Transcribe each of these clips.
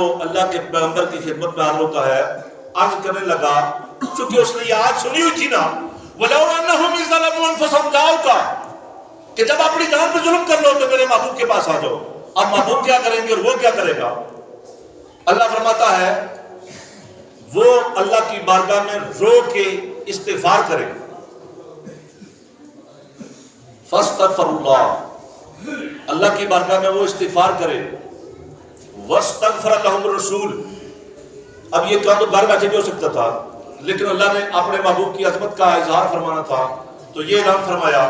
وہ اللہ کے پیغمبر کی خدمت میں حاضر ہوتا ہے، عرض کرنے لگا، چونکہ اس نے یہ آیت سنی ہوئی تھی نا، وَلَوْ أَنَّهُمْ إِذْ ظَلَمُوا أَنفُسَهُمْ جَاءُوكَ، کہ جب اپنی جان پہ ظلم کر لو تو میرے محبوب کے پاس آ جاؤ۔ اب محبوب کیا کریں گے اور وہ کیا کرے گا؟ اللہ فرماتا ہے وہ اللہ کی بارگاہ میں رو کے استغفار کرے، فاستغفر اللہ، اللہ کی بارگاہ میں وہ استغفار کرے، واستغفر لهم الرسول۔ اب یہ کام تو گھر بیٹھے بھی ہو سکتا تھا، لیکن اللہ نے اپنے محبوب کی عظمت کا اظہار فرمانا تھا، تو یہ اعلان فرمایا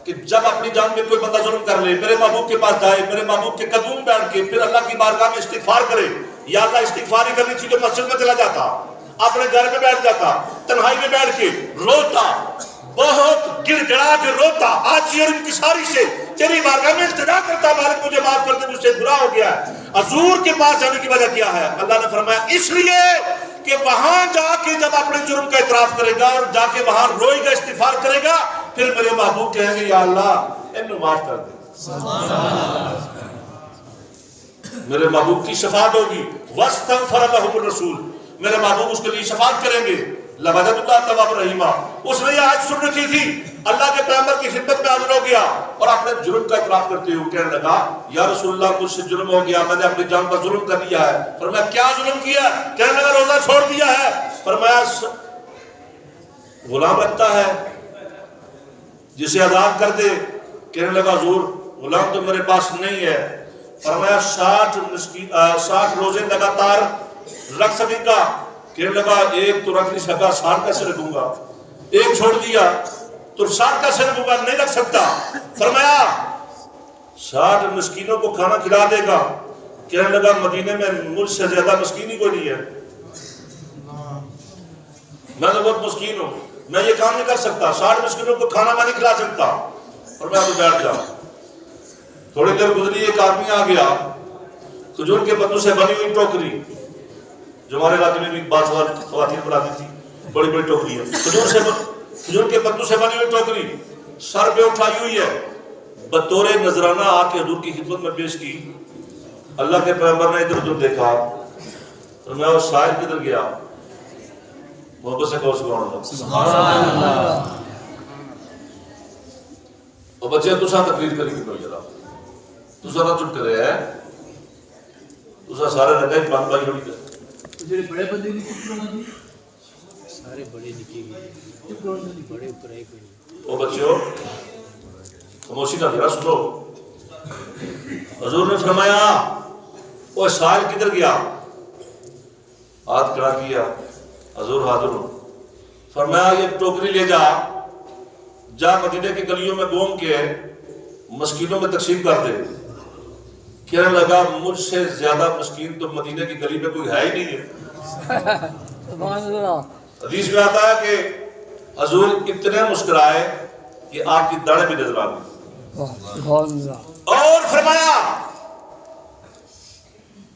کہ جب اپنی جان میں کوئی بندہ ظلم کر لے، میرے محبوب کے پاس جائے، میرے محبوب کے قدموں میں بیٹھ کے پھر اللہ کی بارگاہ میں استغفار کرے۔ یا اللہ استغفار ہی کرنی تھی تو مسجد میں چلا جاتا، اپنے گھر میں بیٹھ جاتا، تنہائی میں بیٹھ کے روتا، بہت گڑ گڑا کے روتا، آج یہ انکساری سے تیری بارگاہ میں التجا کرتا، مالک مجھے معاف کر دے، مجھ سے گناہ ہو گیا ہے۔ حضور کے پاس جانے کی وجہ کیا ہے؟ اللہ نے فرمایا اس لیے کہ وہاں جا کے جب اپنے جرم کا اعتراف کرے گا اور جا کے وہاں روئے گا، استغفار کرے گا، پھر میرے محبوب کہیں گے یا اللہ انہوں معاف کر دے، میرے محبوب کی شفاعت ہوگی، واستغفر لهم الرسول، میرے محبوب اس کے لیے شفاعت کریں گے، لوجد اللہ تواب رحیمہ۔ اس نے یہ آیت سن رکھی تھی، اللہ کے پیغمبر کی خدمت میں حاضر ہو گیا اور اپنے جرم کا اعتراف کرتے ہوئے کہنے لگا یا رسول اللہ مجھ سے جرم ہو گیا، میں نے اپنی جان پر ظلم کر لیا ہے۔ فرمایا کیا ظلم کیا؟ کہنے لگا روزہ چھوڑ دیا ہے۔ فرمایا غلام رکھتا ہے جسے آزاد کر دے۔ کہنے لگا حضور غلام تو میرے پاس نہیں ہے۔ فرمایا 60 روزے لگاتار رکھ سکیں گا؟ کہنے لگا ایک تو رکھ نہیں سکا، 60 کیسے رکھوں گا؟ ایک چھوڑ دیا تو 60 کیسے رکھوں گا؟ نہیں رکھ سکتا۔ فرمایا 60 مسکینوں کو کھانا کھلا دے گا؟ کہنے لگا مدینے میں مجھ سے زیادہ مسکین ہی کوئی نہیں ہے، میں تو بہت مسکین ہوں، میں یہ کام نہیں کر سکتا، 60 مسکینوں کو کھانا میں نہیں کھلا سکتا۔ فرمایا تو بیٹھ جا۔ تھوڑی دیر گزری، ایک آدمی آ گیا، کھجور کے پتوں سے بنی ہوئی ٹوکری، جو ہمارے علاقے میں بھی بعض خواتین بناتی تھی، بڑی بڑی ٹوکری ہے، کھجور کے پتوں سے بنی ہوئی ٹوکری سر پہ اٹھائی ہوئی ہے، بطور نذرانہ آ کے حضور کی خدمت میں پیش کی۔ اللہ کے پیغمبر نے ادھر ادھر دیکھا، فرمایا وہ سائل کدھر گیا؟ محبت سے کہو سبحان اللہ۔ اور بچے تسا تقریر کری کتنا جرا، تسا نہ چپ کرے ہے، تسا سارے لگے بند بائی ہوئی کر جڑے بڑے بندے نہیں چپ کرنا جی، سارے بڑے نکے گئے چپ کرنا جی، بڑے اوپر آئے کوئی نہیں۔ او بچیو خاموشی کا ذرا سنو۔ حضور نے فرمایا وہ سائل کدھر گیا؟ ہاتھ کھڑا کیا، حضور حاضر ہوں۔ فرمایا یہ ٹوکری لے جا مدینے کی گلیوں میں گھوم کے مسکینوں میں تقسیم کر دے۔ کہنے لگا مجھ سے زیادہ مسکین تو مدینے کی گلی میں کوئی ہے ہی نہیں ہے۔ حدیث میں آتا ہے کہ حضور اتنے مسکرائے کہ آپ کی داڑھیں بھی نظر آ گئی، اور فرمایا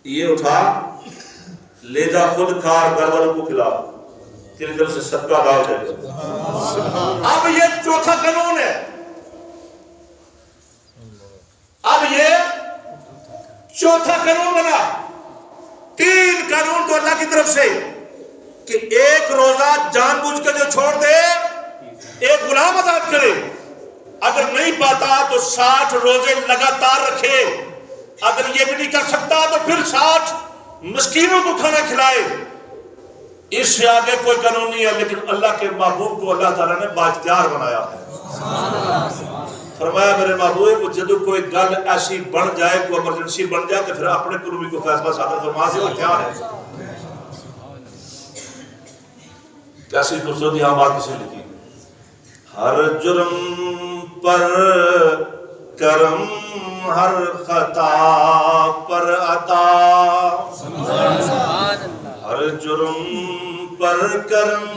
یہ اٹھا لے جا، خود کھا، گھر والوں کو کھلا، تیری طرف سے صدقہ ادا ہو جائے گا۔ اب یہ چوتھا قانون ہے، اب یہ چوتھا قانون بنا۔ 3 قانون تو اللہ کی طرف سے کہ ایک روزہ جان بوجھ کے جو چھوڑ دے، ایک غلام آزاد کرے، اگر نہیں پاتا تو 60 روزے لگاتار رکھے، اگر یہ بھی نہیں کر سکتا تو پھر 60 مسکینوں کو کھانا کھلائے۔ اس سے آگے کوئی قانون نہیں ہے، لیکن اللہ کے محبوب کو اللہ تعالیٰ نے بااختیار بنایا ہے۔ فرمایا میرے محبوب جدو کوئی گل ایسی بن جائے، کوئی ایمرجنسی بن جائے تو پھر اپنے قربی کو فیصلہ صادر فرما سے اختیار ہے۔ کیسی خوبصورت یہاں بات کسی لکھی، ہر جرم پر کرم، ہر خطا پر عطا، ہر جرم پر کرم،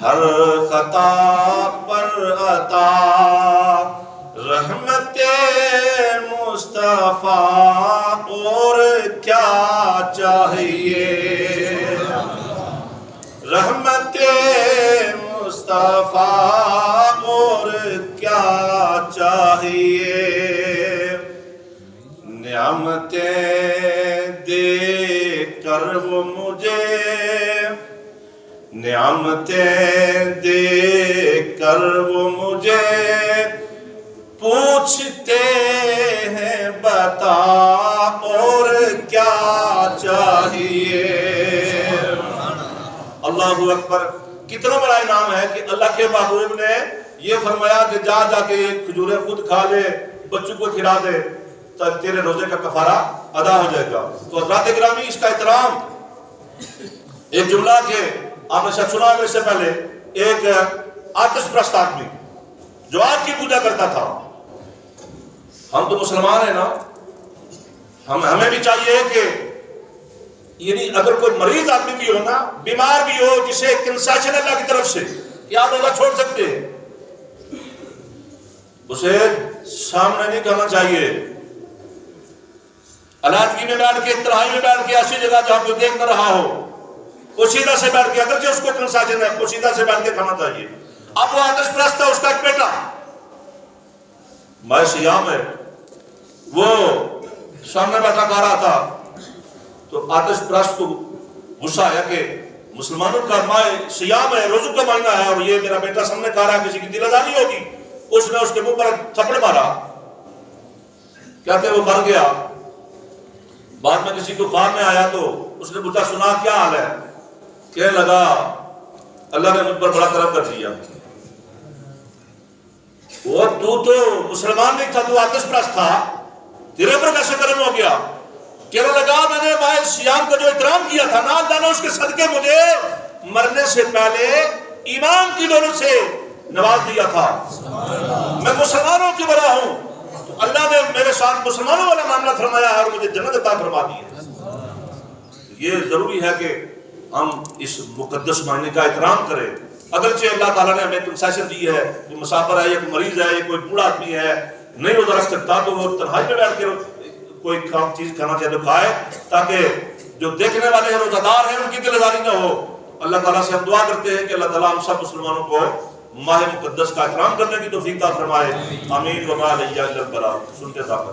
ہر خطا پر عطا، رحمت مصطفیٰ اور کیا چاہیے، رحمت مصطفیٰ اور کیا چاہیے، نعمتیں دے کر وہ مجھے، نعمتیں دے کر وہ مجھے پوچھتے ہیں بتا اور کیا چاہیے۔ اللہ اکبر، کتنا بڑا انعام ہے کہ اللہ کے محبوب نے یہ فرمایا کہ جا جا کے کھجوریں خود کھا لے، بچوں کو کھلا دے، تو تیرے روزے کا کفارہ ادا ہو جائے گا۔ تو حضرات گرامی، اس کا احترام، ایک جملہ کہ آپ نے شاید سنا ہے، سے پہلے ایک آتش پرست آدمی جو آگ کی پوجا کرتا تھا۔ ہم تو مسلمان ہیں نا، ہمیں بھی چاہیے کہ یعنی اگر کوئی مریض آدمی بھی ہو نا، بیمار بھی ہو، جسے کنسیشن اللہ کی طرف سے کہ آپ روزہ چھوڑ سکتے ہیں، اسے سامنے نہیں کھانا چاہیے، علیحدگی میں بیٹھ کے، تنہائی میں بیٹھ کے، ایسی جگہ جہاں کوئی دیکھ نہ رہا ہو، پوشیدہ سے بیٹھ کے، اگرچہ اس کو کنسیشن ہے، پوشیدہ سے بیٹھ کے کھانا چاہیے۔ اب وہ آتش پرست ہے، اس کا ایک بیٹا ماہ سیام ہے، وہ سامنے بیٹھا کھا رہا تھا، تو آتش پرست کو غصہ آیا کہ مسلمانوں کا ماہ سیام ہے، روزوں کا مہینہ ہے، اور یہ میرا بیٹا سامنے کھا رہا ہے، کسی کی دل آزاری ہوگی۔ اس نے اس کے منہ پر تھپڑ مارا، کہتے وہ مر گیا۔ بعد میں کسی کو خواب میں آیا تو اس نے پوچھا، سنا کیا حال ہے؟ کہنے لگا اللہ نے مجھ پر بڑا کرم کر دیا۔ وہ تو مسلمان نہیں تھا، تو آتش پرست تھا، تیرے پر کیسے کرم ہو گیا؟ کہنے لگا میں نے ماہ سیام کا جو احترام کیا تھا نا، اللہ نے اس کے صدقے مجھے مرنے سے پہلے ایمان کی دولت سے نواز دیا تھا۔ میں مسلمانوں کی بڑا ہوں، تو اللہ نے میرے ساتھ مسلمانوں والا معاملہ فرمایا ہے اور مجھے جنت عطا فرما دی ہے۔ یہ ضروری ہے کہ ہم اس مقدس مہینے کا احترام کریں۔ اگرچہ اللہ تعالیٰ نے ہمیں کنسیشن دی ہے، کوئی مسافر ہے یا کوئی مریض ہے یا کوئی بوڑھا آدمی ہے نہیں روزہ رکھ سکتا، تو وہ تنہائی میں بیٹھ کے کوئی چیز کھانا چاہے تو کھائے، تاکہ جو دیکھنے والے ہیں روزہ دار ہیں ان کی دل آزاری نہ ہو۔ اللہ تعالیٰ سے ہم دعا کرتے ہیں کہ اللہ تعالیٰ ہم سب مسلمانوں کو ماہ مقدس کا احترام کرنے کی توفیق عطا فرمائے۔ آمین و ما علیہ الا البلاغ۔ سنتے تھا